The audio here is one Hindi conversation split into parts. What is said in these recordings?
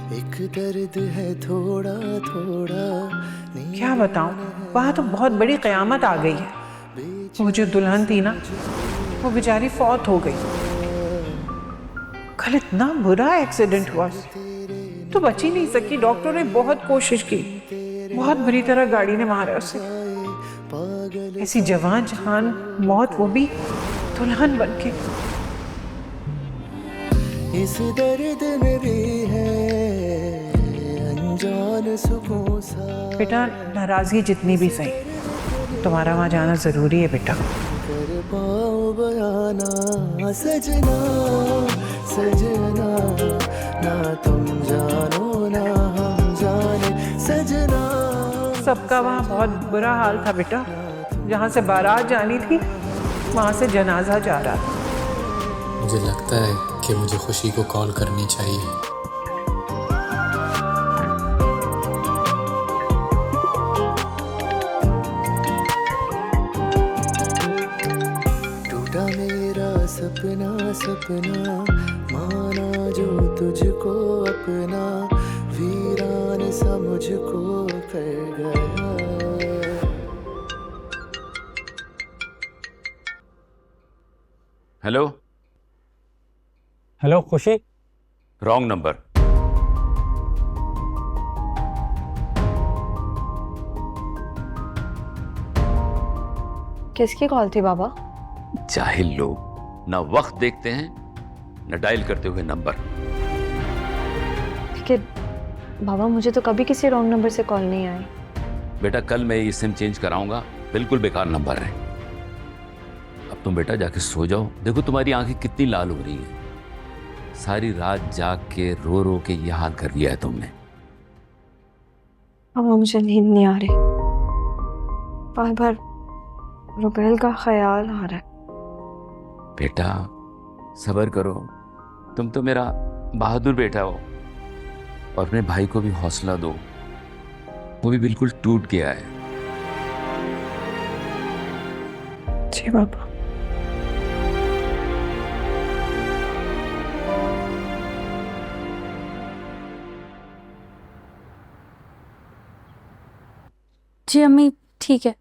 एक दर्द है थोड़ा थोड़ा। क्या बताऊं, वहां तो बहुत बड़ी कयामत आ गई है। वो जो दुल्हन थी ना, वो बेचारी फौत हो गई। कल इतना बुरा एक्सीडेंट हुआ, तो बच ही नहीं सकी। डॉक्टर ने बहुत कोशिश की, बहुत बुरी तरह गाड़ी ने मारा उसे। ऐसी जवान जहान मौत, वो भी दुल्हन बनके। इस दर्द में भी है अनजान सुकून सा। बेटा, नाराजगी जितनी भी सही, तुम्हारा वहां जाना जरूरी है बेटा। कर पाओ बयाना सजना सजना, ना तुम जानो ना हम जाने सजना। सबका वहाँ बहुत बुरा हाल था बेटा। जहाँ से बारात जानी थी, वहाँ से जनाजा जा रहा था। मुझे लगता है कि मुझे खुशी को कॉल करनी चाहिए। टूटा मेरा सपना सपना, माना जो तुझको अपना, वीरान सा मुझको कर गया। हेलो। हेलो खुशी। Wrong number. किसकी कॉल थी बाबा? जाहिल लोग ना वक्त देखते हैं न डायल करते हुए नंबर। लेकिन बाबा, मुझे तो कभी किसी रॉन्ग नंबर से कॉल नहीं आई। बेटा, कल मैं ये सिम चेंज कराऊंगा। बिल्कुल बेकार नंबर है। अब तुम बेटा जाके सो जाओ। देखो तुम्हारी आंखें कितनी लाल हो रही हैं। सारी रात जाग के रो रो के ये हाल कर लिया है तुमने। बाबा, मुझे नींद नहीं आ रही। बार बार रुबेल का ख्याल आ रहा है। बेटा सब्र करो। तुम तो मेरा बहादुर बेटा हो। और अपने भाई को भी हौसला दो। वो भी बिल्कुल टूट गया है। जी बाबा। जी अम्मी, ठीक है।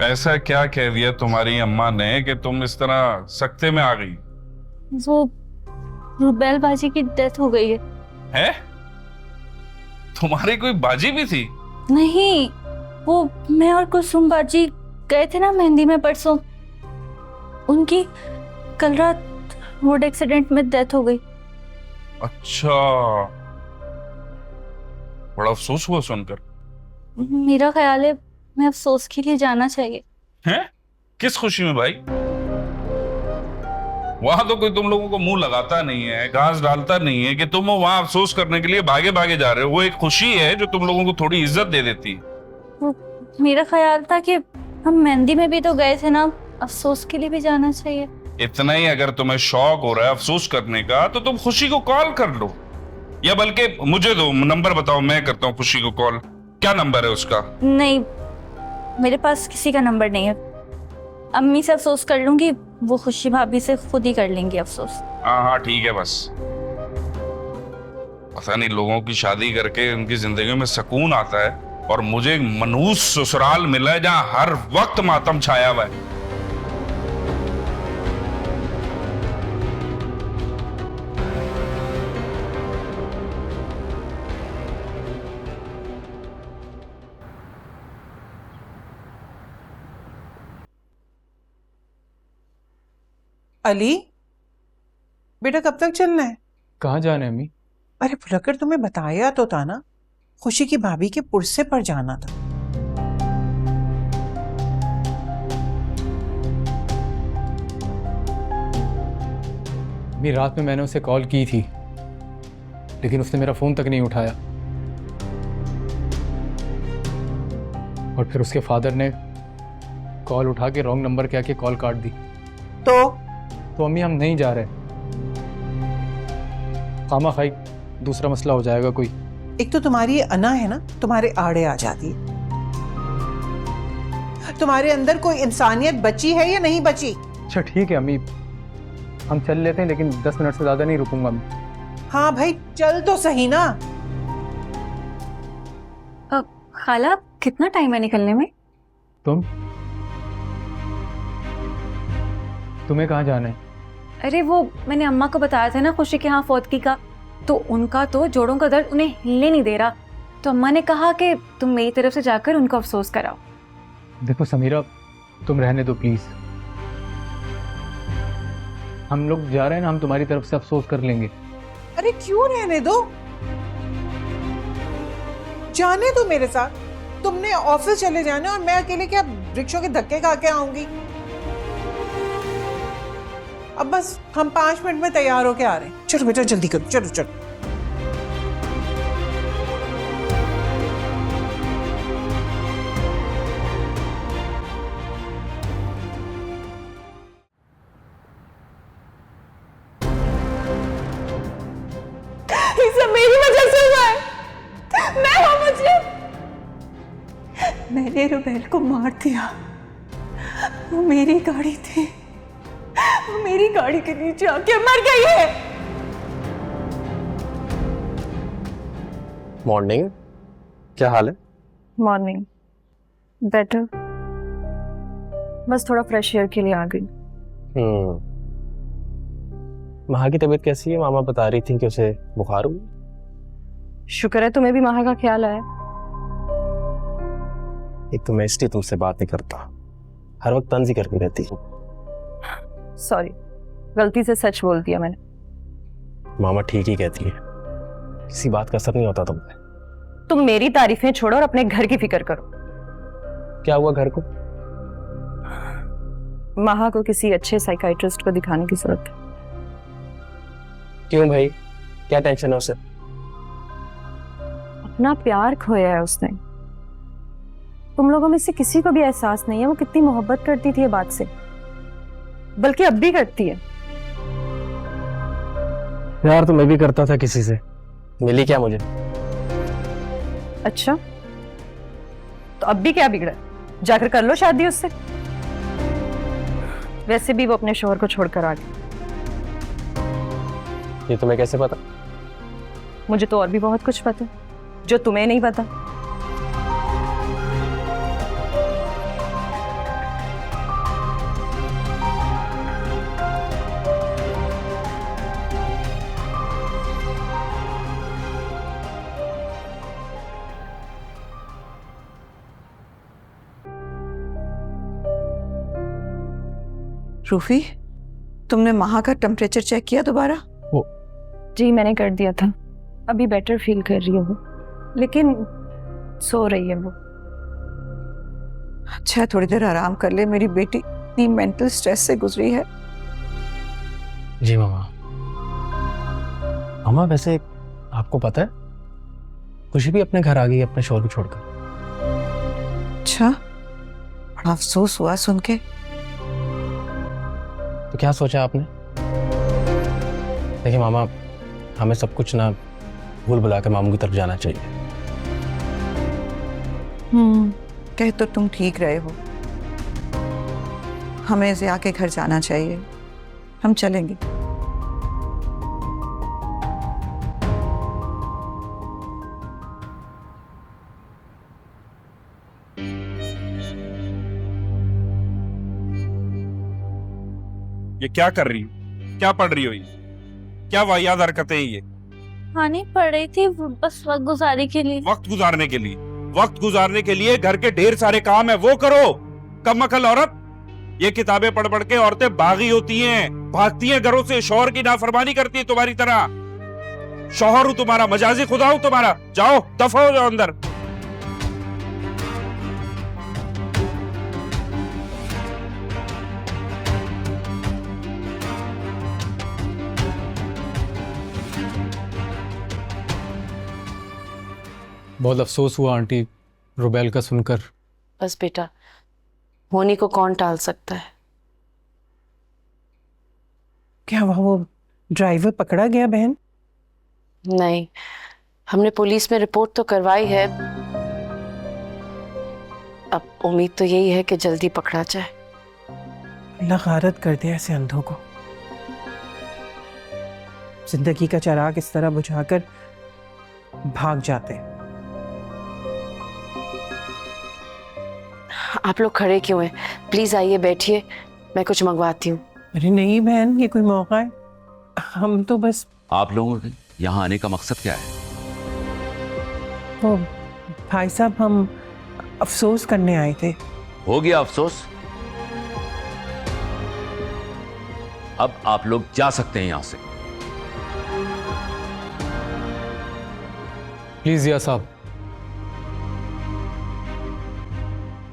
ऐसा क्या कह दिया तुम्हारी अम्मा ने कि तुम इस तरह सख्ते में आ गई? वो रुबेल बाजी की डेथ हो गई है। हैं? तुम्हारी कोई बाजी भी थी? नहीं, वो मैं और कुसुम बाजी गए थे ना मेहंदी में परसों। उनकी कल रात रोड एक्सीडेंट में डेथ हो गई। अच्छा, बड़ा अफसोस हुआ सुनकर। मेरा ख्याल है मैं अफसोस के लिए जाना चाहिए। हैं? किस खुशी में भाई? वहां तो कोई तुम लोगों को मुंह लगाता नहीं है, घास डालता नहीं है कि तुम वहां अफसोस करने के लिए भागे भागे जा रहे हो। वो एक खुशी है जो तुम लोगों को थोड़ी इज्जत दे देती है। वो मेरा ख्याल था कि हम मेहंदी में भी तो गए थे ना, अफसोस के लिए भी जाना चाहिए। इतना ही अगर तुम्हें शौक हो रहा है अफसोस करने का तो तुम खुशी को कॉल कर लो, या बल्कि मुझे दो नंबर, बताओ मैं करता हूँ खुशी को कॉल। क्या नंबर है उसका? नहीं, मेरे पास किसी का नंबर नहीं है। अम्मी से अफसोस कर लूंगी, वो खुशी भाभी से खुद ही कर लेंगी अफसोस। हाँ हाँ ठीक है। बस पता नहीं लोगों की शादी करके उनकी जिंदगी में सुकून आता है और मुझे एक मनहूस ससुराल मिला है जहां हर वक्त मातम छाया हुआ है। अली बेटा, कब तक चलना है? कहाँ जाना है अम्मी? अरे भुलक्कर, तुम्हें बताया तो था ना, खुशी की भाभी के पुरसे पर जाना था। अम्मी, रात में मैंने उसे कॉल की थी, लेकिन उसने मेरा फोन तक नहीं उठाया। और फिर उसके फादर ने कॉल उठा के रॉन्ग नंबर कह के कॉल काट दी। तो अम्मी, हम नहीं जा रहे। खामा खाई दूसरा मसला हो जाएगा कोई। एक तो तुम्हारी ये अना है ना, तुम्हारे आड़े आ जाती है। तुम्हारे अंदर कोई इंसानियत बची है या नहीं बची? अच्छा ठीक है अम्मी, हम चल लेते हैं, लेकिन 10 मिनट से ज़्यादा नहीं रुकूंगा मैं। हाँ भाई चल तो सही ना। खाला कितना टाइम है निकलने में? तुम्हें कहाँ जाना है? अरे वो मैंने अम्मा को बताया था ना खुशी के यहाँ फौतगी का, तो उनका तो जोड़ों का दर्द उन्हें हिलने नहीं दे रहा, तो अम्मा ने कहा कि तुम मेरी तरफ से जाकर उनको अफसोस कराओ। देखो समीरा, तुम रहने दो प्लीज। हम लोग जा रहे हैं ना, हम तुम्हारी तरफ से अफसोस कर लेंगे। अरे क्यों रहने दो, जाने दो मेरे साथ। तुमने ऑफिस चले जाना और मैं अकेले क्या रिक्शों के धक्के खा के आऊंगी? अब बस हम 5 मिनट में तैयार होके आ रहे हैं। चलो बेटा जल्दी करो, चलो चलो। ये सब मेरी वजह से हुआ है। मैं हूं मुझे, मैंने रुबेल को मार दिया। वो मेरी गाड़ी थी, वो मेरी गाड़ी के नीचे आके मर गई है। मॉर्निंग, क्या हाल है? मॉर्निंग बेटर, बस थोड़ा फ्रेश एयर के लिए आ गई। महा की तबीयत कैसी है? मामा बता रही थी कि उसे बुखार हुआ। शुक्र है तुम्हें भी महा का ख्याल आया। एक तो मैं इसलिए तुमसे बात नहीं करता, हर वक्त तंज ही करती रहती। सॉरी, गलती से सच बोल दिया मैंने। मामा ठीक ही कहती है, किसी बात का असर नहीं होता तुम पे। तुम मेरी तारीफें छोड़ो और अपने घर की फिक्र करो। क्या हुआ घर को? महा को किसी अच्छे साइकाइट्रिस्ट को दिखाने की जरूरत है। क्यों भाई, क्या टेंशन है उसे? अपना प्यार खोया है उसने। तुम लोगों में से किसी को भी एहसास नहीं है वो कितनी मोहब्बत करती थी ये बात से, बल्कि अब भी करती है। प्यार तो मैं भी करता था किसी से, मिली क्या मुझे? अच्छा, तो अब भी क्या बिगड़ा? जाकर कर लो शादी उससे। वैसे भी वो अपने शोहर को छोड़कर आ गई। ये तुम्हें कैसे पता? मुझे तो और भी बहुत कुछ पता है जो तुम्हें नहीं पता। रूफी, तुमने महा का टेम्परेचर चेक किया दोबारा? जी मैंने कर दिया था, अभी बेटर फील कर रही है वो, लेकिन सो रही है वो। अच्छा, थोड़ी देर आराम कर ले। मेरी बेटी इतनी मेंटल स्ट्रेस से गुजरी है। जी मामा। मामा वैसे आपको पता है, खुशी भी अपने घर आ गई अपने शोहर को छोड़कर। अच्छा, बड़ा अफसोस हुआ सुन के। तो क्या सोचा आपने? देखिए मामा, हमें सब कुछ ना भूल भुला कर मामू की तरफ जाना चाहिए। कह तो तुम ठीक रहे हो, हमें ज़िया के घर जाना चाहिए। हम चलेंगे। ये क्या कर रही हो? क्या पढ़ रही हो? ये क्या वाहियात हरकतें हैं ये? हाँ नहीं पढ़ रही थी, बस वक्त गुजारने के लिए। वक्त गुजारने के लिए? वक्त गुजारने के लिए घर के ढेर सारे काम है, वो करो। कम अकल औरत। ये किताबें पढ़ पढ़ के औरतें बागी होती हैं, भागती हैं घरों से, शौहर की नाफरमानी करती है तुम्हारी तरह। शौहर हूं तुम्हारा, मजाजी खुदा हूं तुम्हारा। जाओ, दफा हो जाओ अंदर। बहुत अफसोस हुआ आंटी रुबेल का सुनकर। बस बेटा, होनी को कौन टाल सकता है। क्या वो ड्राइवर पकड़ा गया बहन? नहीं, हमने पुलिस में रिपोर्ट तो करवाई है। अब उम्मीद तो यही है कि जल्दी पकड़ा जाए। अल्लाह गारत कर दे ऐसे अंधों को। जिंदगी का चिराग इस तरह बुझाकर भाग जाते। आप लोग खड़े क्यों हैं? प्लीज आइए, बैठिए, मैं कुछ मंगवाती हूँ। अरे नहीं बहन, ये कोई मौका है? हम तो बस आप लोगों के यहाँ आने का मकसद क्या है? वो भाई साहब, हम अफसोस करने आए थे। हो गया अफसोस, अब आप लोग जा सकते हैं यहां से। प्लीज जिया साहब,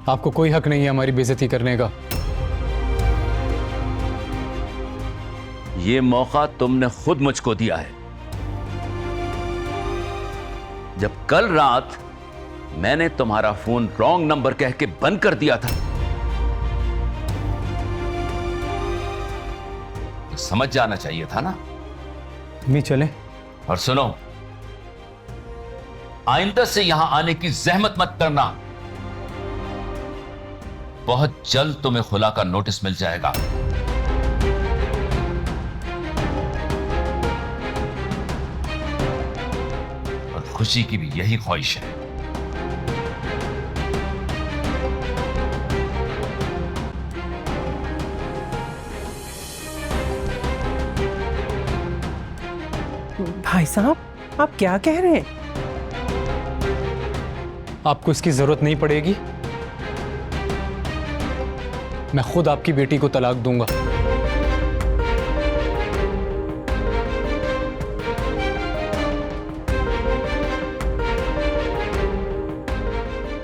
आपको कोई हक नहीं है हमारी बेइज्जती करने का। ये मौका तुमने खुद मुझको दिया है। जब कल रात मैंने तुम्हारा फोन रॉन्ग नंबर कह के बंद कर दिया था, तो समझ जाना चाहिए था ना। मी चले। और सुनो, आइंदा से यहां आने की जहमत मत करना। बहुत जल्द तुम्हें खुला का नोटिस मिल जाएगा। और खुशी की भी यही ख्वाहिश है। भाई साहब, आप क्या कह रहे हैं? आपको इसकी जरूरत नहीं पड़ेगी। मैं खुद आपकी बेटी को तलाक दूंगा।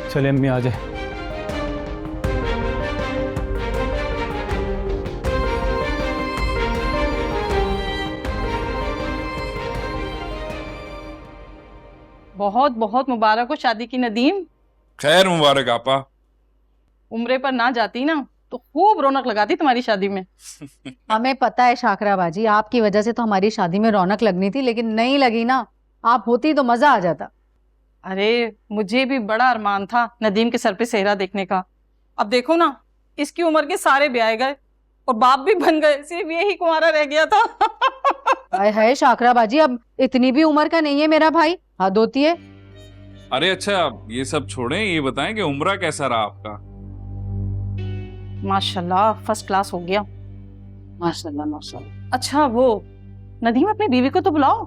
चले अम्मी, आ जाए। बहुत बहुत मुबारक हो शादी की नदीम। खैर मुबारक आपा। उम्रे पर ना जाती ना तो खूब रौनक लगाती तुम्हारी शादी में। हमें पता है शाकरा बाजी, आपकी वजह से तो हमारी शादी में रौनक लगनी थी, लेकिन नहीं लगी ना। आप होती तो मजा आ जाता। अरे मुझे भी बड़ा अरमान था नदीम के सर पे सेहरा देखने का। अब देखो ना, इसकी उम्र के सारे ब्याह गए और बाप भी बन गए, सिर्फ यही कुंवारा रह गया था। हाय हाय शाकरा बाजी, अब इतनी भी उम्र का नहीं है मेरा भाई, हद होती है। अरे अच्छा, ये सब छोड़ें, ये बताएं कि उम्रा कैसा रहा आपका? माशाल्लाह फर्स्ट क्लास हो गया। माशाल्लाह माशाल्लाह। अच्छा वो नदीम, अपनी बीवी को तो बुलाओ,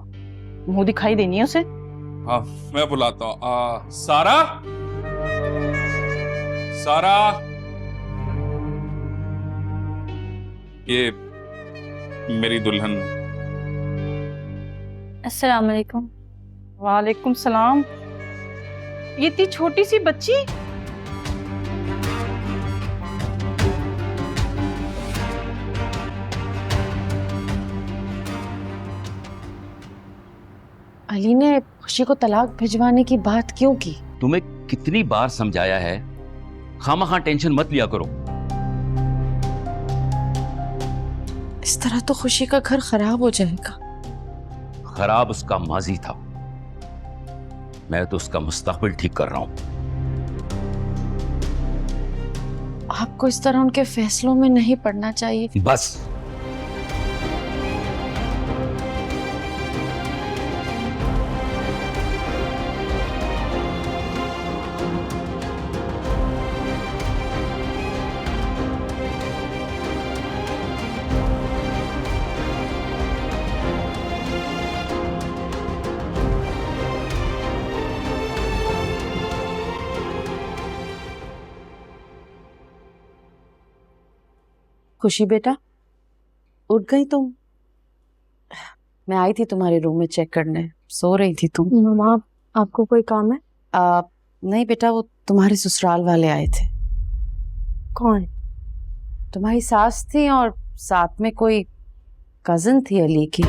मुंह दिखाई देनी है उसे। हाँ मैं बुलाता हूँ। सारा, सारा, ये मेरी दुल्हन। अस्सलाम वालेकुम। वालेकुम सलाम। ये इतनी छोटी सी बच्ची। अली ने खुशी को तलाक भिजवाने की बात क्यों की? तुम्हें कितनी बार समझाया है, खामखा टेंशन मत लिया करो। इस तरह तो खुशी का घर खराब हो जाएगा। खराब उसका माजी था, मैं तो उसका मुस्तकबिल ठीक कर रहा हूं। आपको इस तरह उनके फैसलों में नहीं पड़ना चाहिए। बस खुशी बेटा, उठ गई तुम? मैं आई थी तुम्हारे रूम में चेक करने, सो रही थी तुम। मम्मा, आपको कोई काम है? नहीं बेटा, वो तुम्हारे ससुराल वाले आए थे। कौन? तुम्हारी सास थी और साथ में कोई कजिन थी अली की।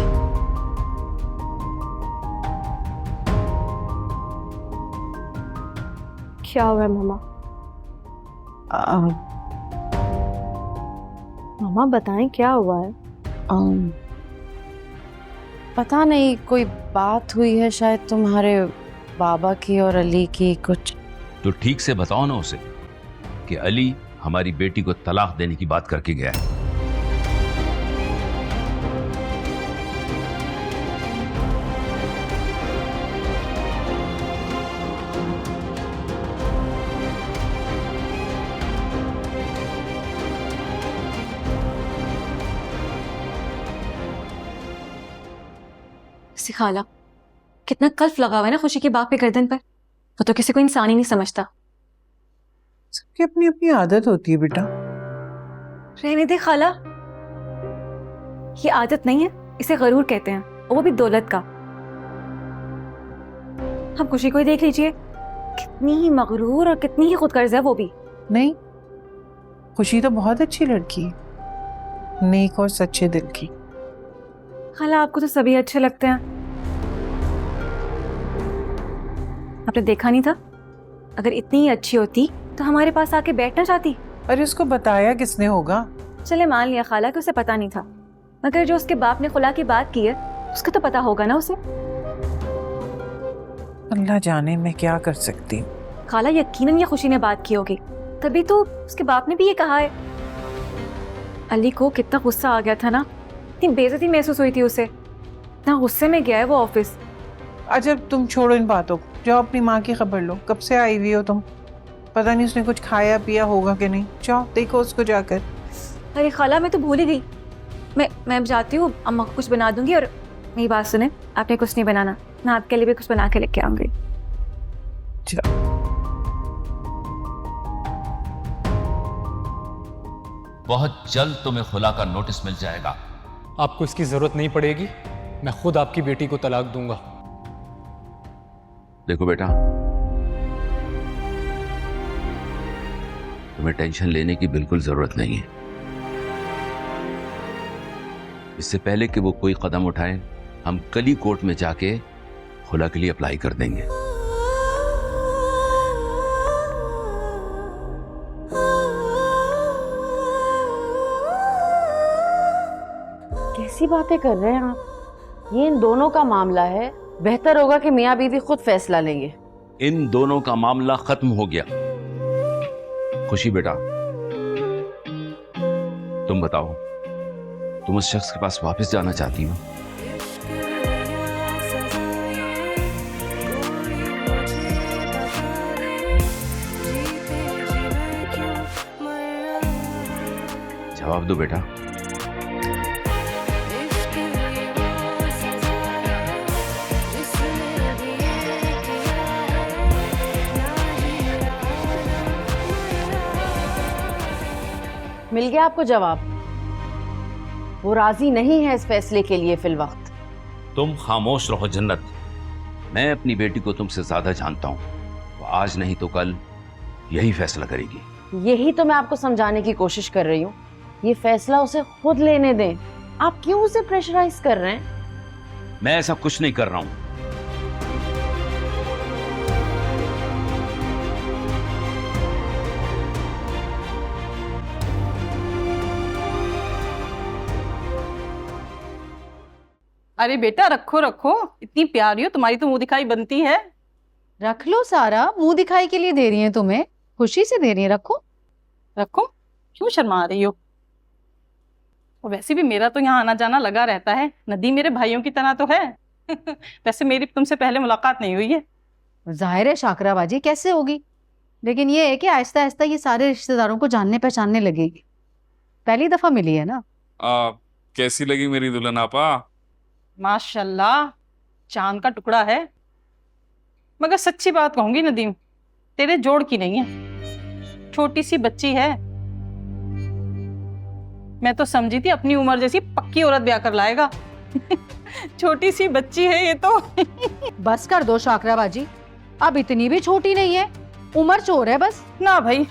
क्या हुआ मम्मा? मम्मा बताएं क्या हुआ है? पता नहीं, कोई बात हुई है शायद तुम्हारे बाबा की और अली की कुछ। तो ठीक से बताओ ना उसे। कि अली हमारी बेटी को तलाक देने की बात करके गया है। खाला, कितना कल्फ लगा हुआ है ना खुशी के बाप के गर्दन पर। वो तो किसी को इंसान ही नहीं समझता। सबकी अपनी अपनी आदत होती है बेटा। रहने दे खाला, ये आदत नहीं है, इसे गरूर कहते हैं, और वो भी दौलत का। हम खुशी को ही देख लीजिए, कितनी ही मगरूर और कितनी ही खुदगर्ज है वो भी। नहीं, खुशी तो बहुत अच्छी लड़की है, नेक और सच्चे दिल की। खाला, आपको तो सभी अच्छे लगते हैं। आपने देखा नहीं था? अगर इतनी ही अच्छी होती तो हमारे पास आके बैठना चाहती। अरे उसको बताया किसने होगा? चले मान लिया खाला कि उसे पता नहीं था, मगर जो उसके बाप ने खुला की बात की है उसका तो पता होगा ना उसे। अल्लाह जाने मैं क्या कर सकती हूँ। खाला, यकीनन ये खुशी ने बात की होगी, तभी तो उसके बाप ने भी ये कहा है। अली को कितना गुस्सा आ गया था ना, इतनी बेइज्जती महसूस हुई थी उसे, इतना गुस्से में गया है वो ऑफिस। अच्छा तुम छोड़ो इन बातों को, जाओ अपनी माँ की खबर लो। कब से आई हुई हो तुम? पता नहीं उसने कुछ खाया पिया होगा कि नहीं। जाओ देखो उसको जाकर। अरे खाला, मैं तो भूल ही गई। मैं अब जाती हूँ, अम्मा को कुछ बना दूंगी। और मेरी बात सुने, आपने कुछ नहीं बनाना, मैं आपके लिए भी कुछ बना के लेके आऊंगी। बहुत जल्द तुम्हें खुला का नोटिस मिल जाएगा। आपको इसकी जरूरत नहीं पड़ेगी, मैं खुद आपकी बेटी को तलाक दूंगा। देखो बेटा, तुम्हें टेंशन लेने की बिल्कुल जरूरत नहीं है। इससे पहले कि वो कोई कदम उठाए, हम कल ही कोर्ट में जाके खुला के लिए अप्लाई कर देंगे। कैसी बातें कर रहे हैं आप? ये इन दोनों का मामला है, बेहतर होगा कि मियाँ बीवी खुद फैसला लेंगे। इन दोनों का मामला खत्म हो गया। खुशी बेटा, तुम बताओ, तुम उस शख्स के पास वापस जाना चाहती हो? जवाब दो बेटा। मिल गया आपको जवाब? वो राजी नहीं है इस फैसले के लिए फिल वक्त। तुम खामोश रहो जन्नत। मैं अपनी बेटी को तुमसे ज्यादा जानता हूं। वो आज नहीं तो कल यही फैसला करेगी। यही तो मैं आपको समझाने की कोशिश कर रही हूँ। ये फैसला उसे खुद लेने दें। आप क्यों उसे प्रेशराइज कर रहे हैं? मैं ऐसा कुछ नहीं कर रहा हूं। अरे बेटा, रखो रखो, इतनी प्यारी हो, तुम्हारी तो मुंह दिखाई बनती है। रख लो सारा, मुंह दिखाई के लिए दे रही है तुम्हें, खुशी से दे रही है। रखो रखो, क्यों शर्मा रही हो? और वैसे भी मेरा तो यहाँ आना जाना लगा रहता है। नदीम मेरे भाइयों की तरह तो है। वैसे मेरी तुमसे पहले मुलाकात नहीं हुई है। जाहिर है शाकराबाजी कैसे होगी, लेकिन ये है कि आहिस्ता आहिस्ता ये सारे रिश्तेदारों को जानने पहचानने लगेगी। पहली दफा मिली है ना। कैसी लगी मेरी दुल्हन आपा? माशाल्लाह, चांद का टुकड़ा है। मगर सच्ची बात कहूंगी नदीम, तेरे जोड़ की नहीं है, छोटी सी बच्ची है। मैं तो समझी थी अपनी उम्र जैसी पक्की औरत ब्याह कर लाएगा। छोटी सी बच्ची है ये तो। बस कर दो शाकराबाजी, अब इतनी भी छोटी नहीं है, उम्र चोर है बस। ना भाई,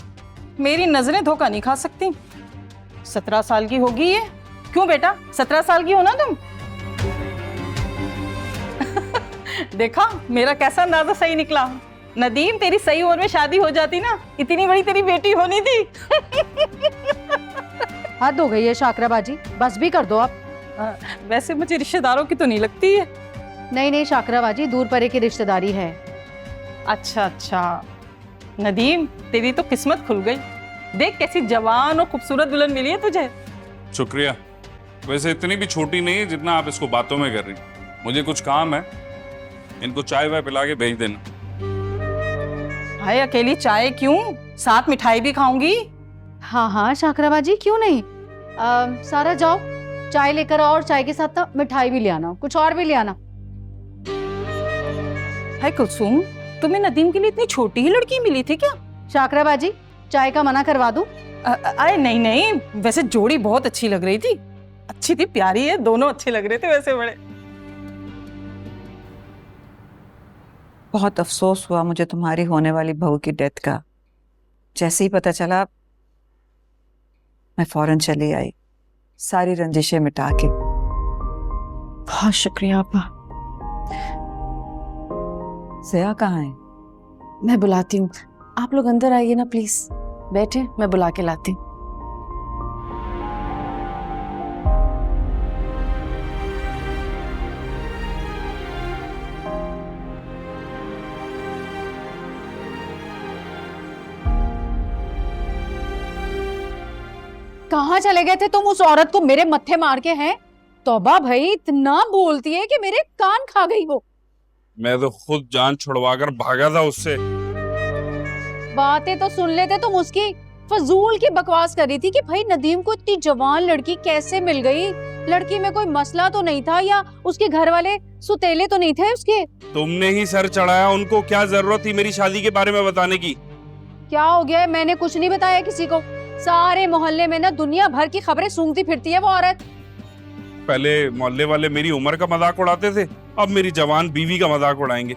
मेरी नजरें धोखा नहीं खा सकती। 17 साल की होगी ये। क्यों बेटा, 17 साल की हो ना तुम? देखा मेरा कैसा अंदाजा सही निकला। नदीम, तेरी सही उम्र में शादी हो जाती ना, इतनी बड़ी तेरी बेटी होनी थी। हद हो गई है शाकराबाजी, बस भी कर दो आप। वैसे मुझे रिश्तेदारों की तो नहीं लगती है। नहीं नहीं शाकराबाजी, दूर परे की रिश्तेदारी है। अच्छा अच्छा, नदीम तेरी तो किस्मत खुल गई। देख कैसी जवान और खूबसूरत दुल्हन मिली है तुझे। शुक्रिया। वैसे इतनी भी छोटी नहीं है जितना आप इसको बातों में कर रही। मुझे कुछ काम है, इनको चाय वाय पिला के भेज देना। भाई अकेली चाय क्यों, साथ मिठाई भी खाऊंगी। हाँ हाँ शाकरा बाजी, क्यों नहीं। सारा जाओ चाय लेकर आओ और चाय के साथ ना मिठाई भी ले आना, कुछ और भी ले आना। हाय कुलसुम, तुम्हें नदीम के लिए इतनी छोटी ही लड़की मिली थी क्या? शाकरा बाजी चाय का मना करवा दूं? अरे नहीं नहीं, वैसे जोड़ी बहुत अच्छी लग रही थी, अच्छी थी, प्यारी है, दोनों अच्छे लग रहे थे वैसे बड़े। बहुत अफसोस हुआ मुझे तुम्हारी होने वाली बहू की डेथ का। जैसे ही पता चला मैं फौरन चली आई, सारी रंजिशें मिटा के। बहुत शुक्रिया आपा। ज़या कहाँ है? मैं बुलाती हूँ, आप लोग अंदर आइए ना प्लीज, बैठे, मैं बुला के लाती हूँ। कहाँ चले गए थे तुम उस औरत को मेरे मत्थे मार के? हैं तौबा भाई, इतना बोलती है कि मेरे कान खा गई वो। मैं तो खुद जान छुड़वाकर भागा था उससे। बातें तो सुन लेते तुम उसकी, फजूल की बकवास कर रही थी कि भाई नदीम को इतनी जवान लड़की कैसे मिल गई, लड़की में कोई मसला तो नहीं था या उसके घर वाले सुतेले तो नहीं थे उसके। तुमने ही सर चढ़ाया, उनको क्या जरूरत थी मेरी शादी के बारे में बताने की? क्या हो गया? मैंने कुछ नहीं बताया किसी को, सारे मोहल्ले में ना दुनिया भर की खबरें सूंघती फिरती है वो औरत। पहले मोहल्ले वाले मेरी उम्र का मजाक उड़ाते थे, अब मेरी जवान बीवी का मजाक उड़ाएंगे।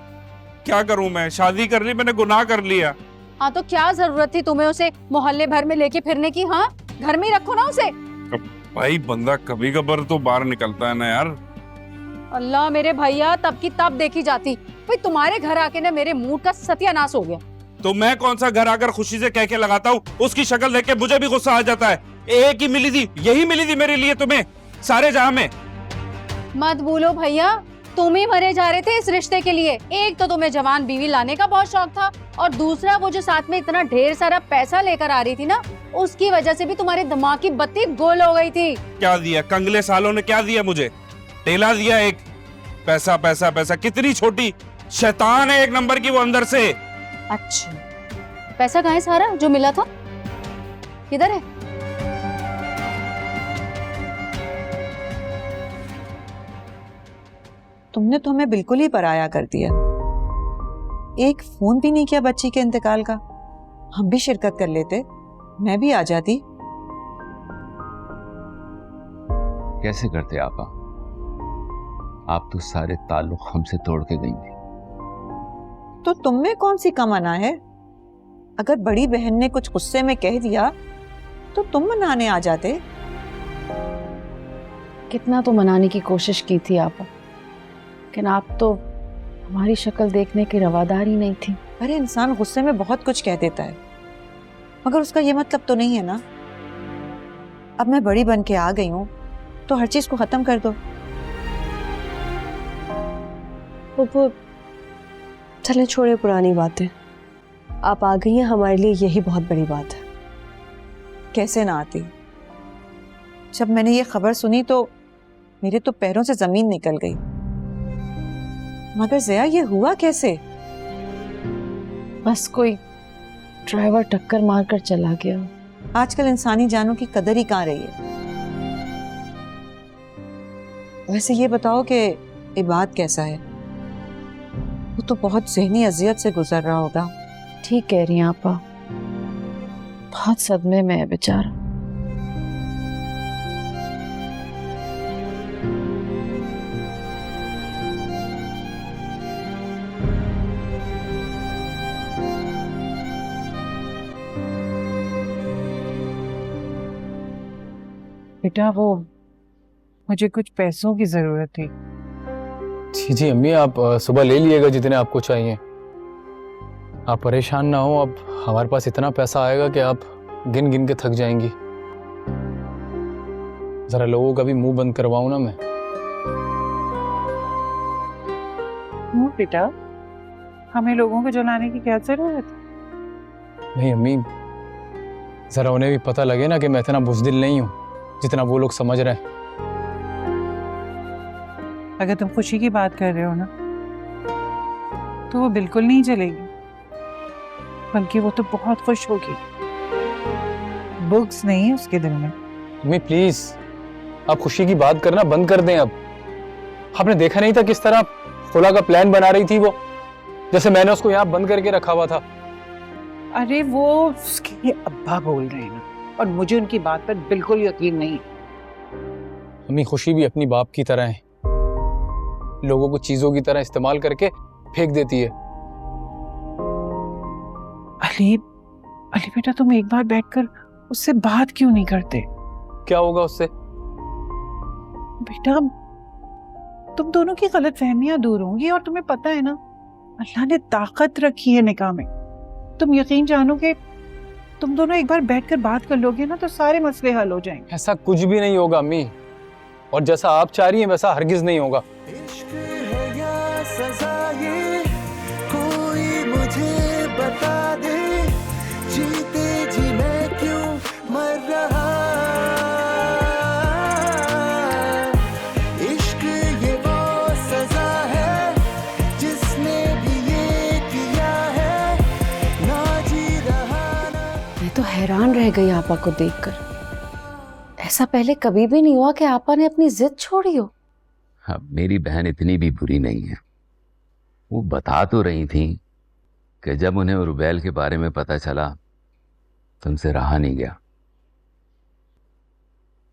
क्या करूं मैं, शादी कर ली मैंने, गुनाह कर लिया। हाँ तो क्या जरूरत थी तुम्हें उसे मोहल्ले भर में लेके फिरने की? हाँ घर में ही रखो ना उसे। भाई बंदा कभी कभार तो बाहर निकलता है ना यार। अल्लाह मेरे भैया, तब की तब देखी जाती। भाई तुम्हारे घर आके ना मेरे मूड का सत्यानाश हो गया। तो मैं कौन सा घर आकर खुशी से कह के लगाता हूँ, उसकी शक्ल देख के मुझे भी गुस्सा आ जाता है। एक ही मिली थी, यही मिली थी मेरे लिए तुम्हें सारे जहां में। मत बोलो भैया, तुम ही मरे जा रहे थे इस रिश्ते के लिए। एक तो तुम्हें जवान बीवी लाने का बहुत शौक था, और दूसरा वो जो साथ में इतना ढेर सारा पैसा लेकर आ रही थी ना, उसकी वजह से भी तुम्हारे दिमाग की बत्ती गुल हो गई थी। क्या दिया कंगले सालों ने, क्या दिया मुझे? टेला दिया एक। पैसा पैसा पैसा, कितनी छोटी शैतान है एक नंबर की वो अंदर से। अच्छा पैसा कहाँ है सारा जो मिला था? किधर है? तुमने तो हमें बिल्कुल ही पराया कर दिया। एक फोन भी नहीं किया बच्ची के इंतकाल का। हम भी शिरकत कर लेते, मैं भी आ जाती। कैसे करते आपा? आप तो सारे ताल्लुक हमसे तोड़ के गई थी। तो तुम में कौन सी कमना है? अगर बड़ी बहन ने कुछ गुस्से में कह दिया तो तुम मनाने आ जाते। कितना तो मनाने की कोशिश की थी आप, लेकिन आप तो हमारी शक्ल देखने की रवादार ही नहीं थी। अरे इंसान गुस्से में बहुत कुछ कह देता है, मगर उसका ये मतलब तो नहीं है ना। अब मैं बड़ी बन के आ गई हूँ तो हर चीज को खत्म कर दो। वो चले छोड़े पुरानी बातें, आप आ गई हैं, हमारे लिए यही बहुत बड़ी बात है। कैसे ना आती? जब मैंने ये खबर सुनी तो मेरे तो पैरों से जमीन निकल गई। मगर ज़या ये हुआ कैसे? बस कोई ड्राइवर टक्कर मारकर चला गया। आजकल इंसानी जानों की कदर ही कहाँ रही है। वैसे ये बताओ कि इबाद कैसा है? वो तो बहुत ज़हनी अजियत से गुजर रहा होगा। ठीक कह रही हैं आपा, बहुत सदमे में है बेचारा। बेटा वो मुझे कुछ पैसों की जरूरत थी। जी जी अम्मी, आप सुबह ले लिएगा जितने आपको चाहिए। आप परेशान ना हो, अब हमारे पास इतना पैसा आएगा कि आप गिन गिन के थक जाएंगी। जरा लोगों का भी मुंह बंद करवाऊं ना मैं। बेटा हमें लोगों को जलाने की क्या जरूरत? नहीं अम्मी, जरा उन्हें भी पता लगे ना कि मैं इतना बुज़दिल नहीं हूँ जितना वो लोग समझ रहे हैं। अगर तुम खुशी की बात कर रहे हो ना, तो वो बिल्कुल नहीं चलेगी, बल्कि वो तो बहुत खुश होगी। बुग्स नहीं है उसके दिल में। अम्मी प्लीज, आप खुशी की बात करना बंद कर दें अब। आपने देखा नहीं था किस तरह खुला का प्लान बना रही थी वो, जैसे मैंने उसको यहाँ बंद करके रखा हुआ था। अरे वो उसके अब्बा बोल रहे हैं ना, और मुझे उनकी बात पर बिल्कुल यकीन नहीं। अम्मी खुशी भी अपनी बाप की तरह है, लोगों को चीजों की तरह इस्तेमाल करके फेंक देती है। अली बेटा, तुम एक बार बैठकर उससे बात क्यों नहीं करते? क्या होगा उससे? बेटा, तुम दोनों की गलतफहमियां दूर होंगी, और तुम्हें पता है ना, अल्लाह ने ताकत रखी है निकाह में। तुम यकीन जानो कि तुम दोनों एक बार बैठकर बात कर लोगे ना, तो सारे मसले हल हो जाएंगे। ऐसा कुछ भी नहीं होगा अम्मी, और जैसा आप चाह रही हैं वैसा हरगिज नहीं होगा। इश्क है या सजा ये, कोई मुझे बता दे, जीते जी मैं क्यों मर रहा। इश्क ये वो सजा है जिसने भी ये किया है, ना जी रहा ना। मैं तो हैरान रह गई आपा को देखकर। ऐसा पहले कभी भी नहीं हुआ कि आपा ने अपनी जिद छोड़ी हो। हाँ, मेरी बहन इतनी भी बुरी नहीं है। वो बता तो रही थी कि जब उन्हें रुबैल के बारे में पता चला तो उनसे रहा नहीं गया।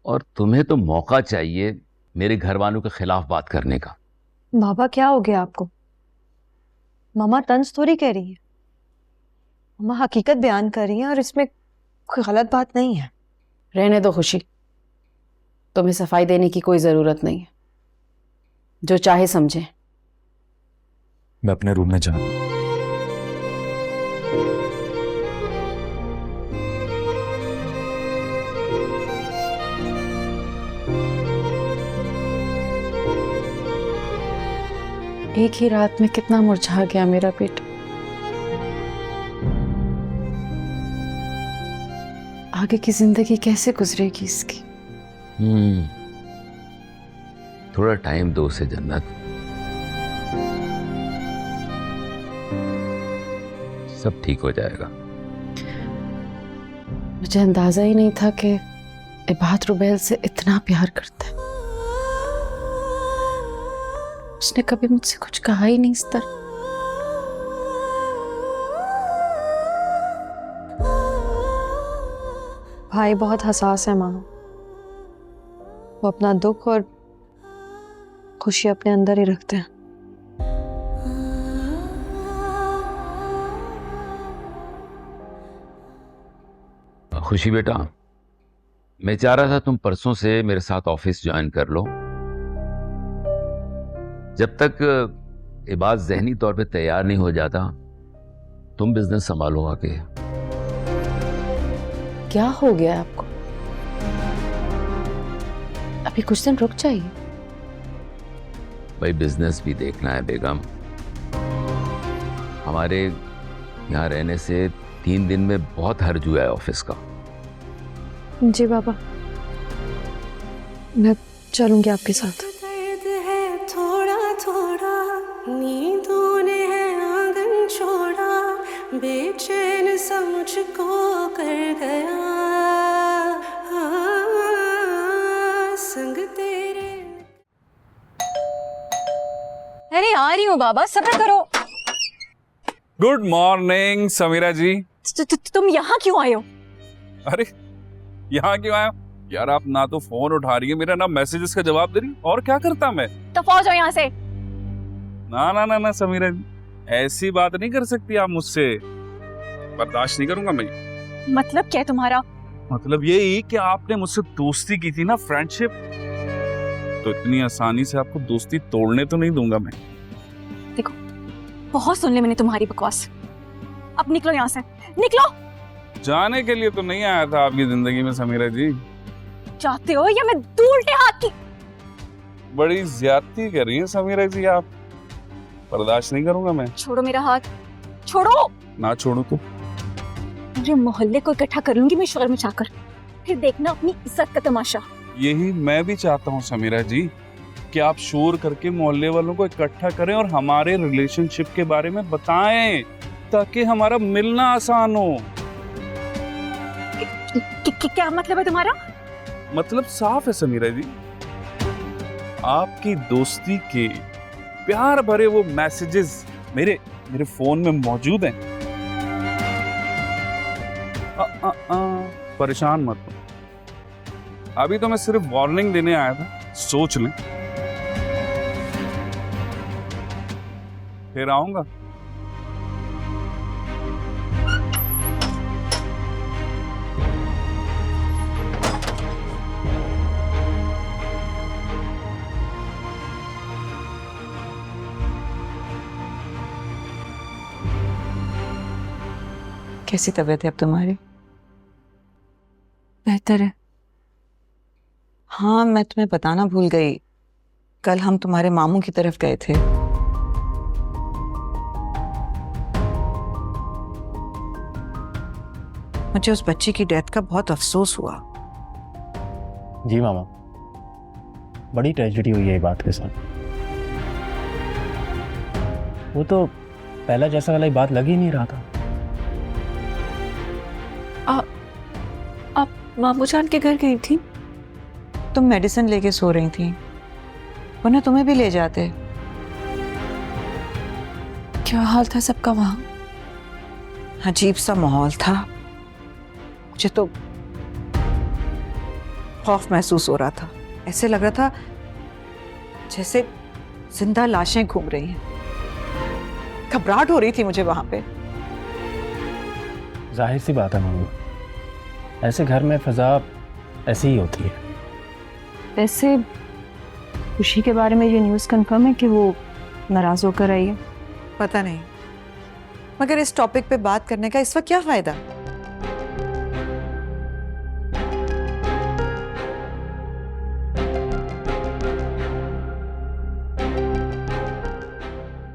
और तुम्हें तो मौका चाहिए मेरे घर वालों के खिलाफ बात करने का। बाबा क्या हो गया आपको? मामा तंज थोड़ी कह रही है, मामा हकीकत बयान कर रही है, और इसमें कोई गलत बात नहीं है। रहने दो खुशी, तुम्हें सफाई देने की कोई जरूरत नहीं है, जो चाहे समझे। मैं अपने रूम में जा। एक ही रात में कितना मुरझा गया मेरा बेटा। आगे की जिंदगी कैसे गुजरेगी इसकी? थोड़ा टाइम दो उसे जन्नत, सब ठीक हो जाएगा। मुझे अंदाजा ही नहीं था कि इबाद रुबैल से इतना प्यार करता है। उसने कभी मुझसे कुछ कहा ही नहीं इस तरह। भाई बहुत हसास है मानो, वो अपना दुख और खुशी अपने अंदर ही रखते हैं। खुशी बेटा, मैं चाह रहा था तुम परसों से मेरे साथ ऑफिस ज्वाइन कर लो। जब तक इबाद ज़हनी तौर पे तैयार नहीं हो जाता, तुम बिजनेस संभालो आके। क्या हो गया आपको? अभी कुछ दिन रुक जाइए। भाई बिजनेस भी देखना है बेगम। हमारे यहाँ रहने से 3 दिन में बहुत हर्ज हुआ है ऑफिस का। जी बाबा, मैं चलूंगी आपके साथ। थोड़ा थोड़ा नींदों ने है आंगन छोड़ा, बेचैन सा मुझको कर गया, संग तेरे। अरे आ रही हूँ बाबा, सब्र करो। गुड मॉर्निंग समीरा जी। तुम यहाँ क्यों आए हो? अरे यहाँ क्यों आया यार? आप ना तो फोन उठा रही है मेरा, ना मैसेजेस का जवाब दे रही। और क्या करता मैं? तो फौज हो यहाँ से। ना ना ना ना समीरा जी, ऐसी बात नहीं कर सकती आप मुझसे। बर्दाश्त नहीं करूंगा मैं। मतलब क्या तुम्हारा? मतलब यही कि आपने मुझसे दोस्ती की थी ना, फ्रेंडशिप, तो इतनी आसानी से आपको दोस्ती तोड़ने तो नहीं दूंगा मैं। देखो, बहुत सुन ली मैंने तुम्हारी बकवास। अब निकलो यहाँ से, निकलो। जाने के लिए तो नहीं आया था आपकी जिंदगी में समीरा जी। चाहते हो या मैं दूं उल्टे हाथ की? बड़ी ज्यादती कर रही हैं समीरा जी आप। बर्दाश्त नहीं करूंगा मैं। छोड़ो मेरा हाथ, छोड़ो। ना छोड़ो तो पूरे मोहल्ले को इकट्ठा कर लूंगी मैं शोर मचाकर, फिर देखना अपनी इज्जत का तमाशा। यही मैं भी चाहता हूँ समीरा जी कि आप शोर करके मोहल्ले वालों को इकट्ठा करें और हमारे रिलेशनशिप के बारे में बताएं ताकि हमारा मिलना आसान हो। क्या मतलब है तुम्हारा? मतलब साफ है समीरा जी, आपकी दोस्ती के प्यार भरे वो मैसेजेस मेरे फोन में मौजूद हैं। परेशान मत हो, अभी तो मैं सिर्फ वार्निंग देने आया था, सोच लें फिर आऊंगा। कैसी तबीयत है अब तुम्हारी? बेहतर है। हाँ, मैं तुम्हें बताना भूल गई, कल हम तुम्हारे मामू की तरफ गए थे। मुझे उस बच्ची की डेथ का बहुत अफसोस हुआ। जी मामा, बड़ी ट्रेजेडी हुई है ये बात के साथ। वो तो पहला जैसा वाला बात लग ही नहीं रहा था। आप मामू जान के घर गई थी? तुम मेडिसिन लेके सो रही थी, वरना तुम्हें भी ले जाते। क्या हाल था सबका वहां? अजीब सा माहौल था, मुझे तो खौफ महसूस हो रहा था। ऐसे लग रहा था जैसे जिंदा लाशें घूम रही हैं। घबराहट हो रही थी मुझे वहां पे। जाहिर सी बात है मम्मी, ऐसे घर में फिजा ऐसी ही होती है। वैसे खुशी के बारे में ये न्यूज़ कंफर्म है कि वो नाराज होकर आई है? पता नहीं, मगर इस टॉपिक पे बात करने का इस वक्त क्या फायदा?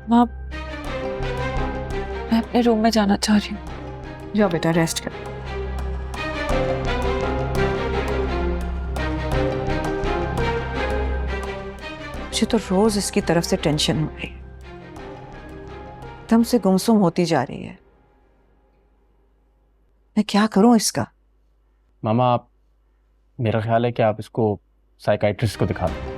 माँ, मैं अपने रूम में जाना चाह रही हूँ। जाओ बेटा, रेस्ट कर। मुझे तो रोज इसकी तरफ से टेंशन हो रही है, एकदम से गुमसुम होती जा रही है। मैं क्या करूं इसका? मामा, आप, मेरा ख्याल है कि आप इसको साइकाइट्रिस्ट को दिखा दें।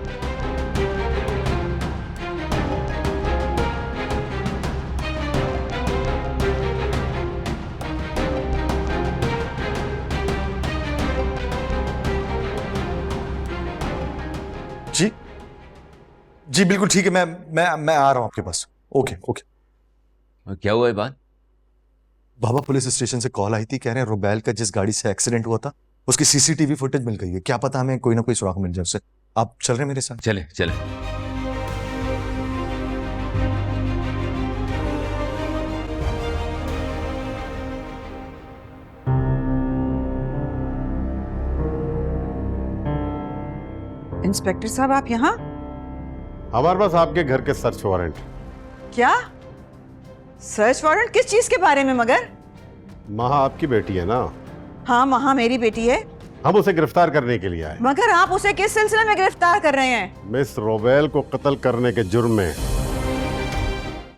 जी जी बिल्कुल ठीक है, मैं आ रहा हूं आपके पास। Okay okay. क्या हुआ है बात? बाबा, पुलिस स्टेशन से कॉल आई थी, कह रहे हैं रुबैल का जिस गाड़ी से एक्सीडेंट हुआ था उसकी सीसीटीवी फुटेज मिल गई है। क्या पता हमें कोई ना कोई सुराग मिल जाए उससे। आप चल रहे हैं मेरे साथ? चले चले। इंस्पेक्टर साहब, आप यहाँ? हमारे पास आपके घर के सर्च वारंट। क्या सर्च वारंट? किस चीज के बारे में? मगर महा आपकी बेटी है ना? हाँ, महा मेरी बेटी है। हम उसे गिरफ्तार करने के लिए आए। मगर आप उसे किस सिलसिले में गिरफ्तार कर रहे हैं? मिस रोबेल को कत्ल करने के जुर्म में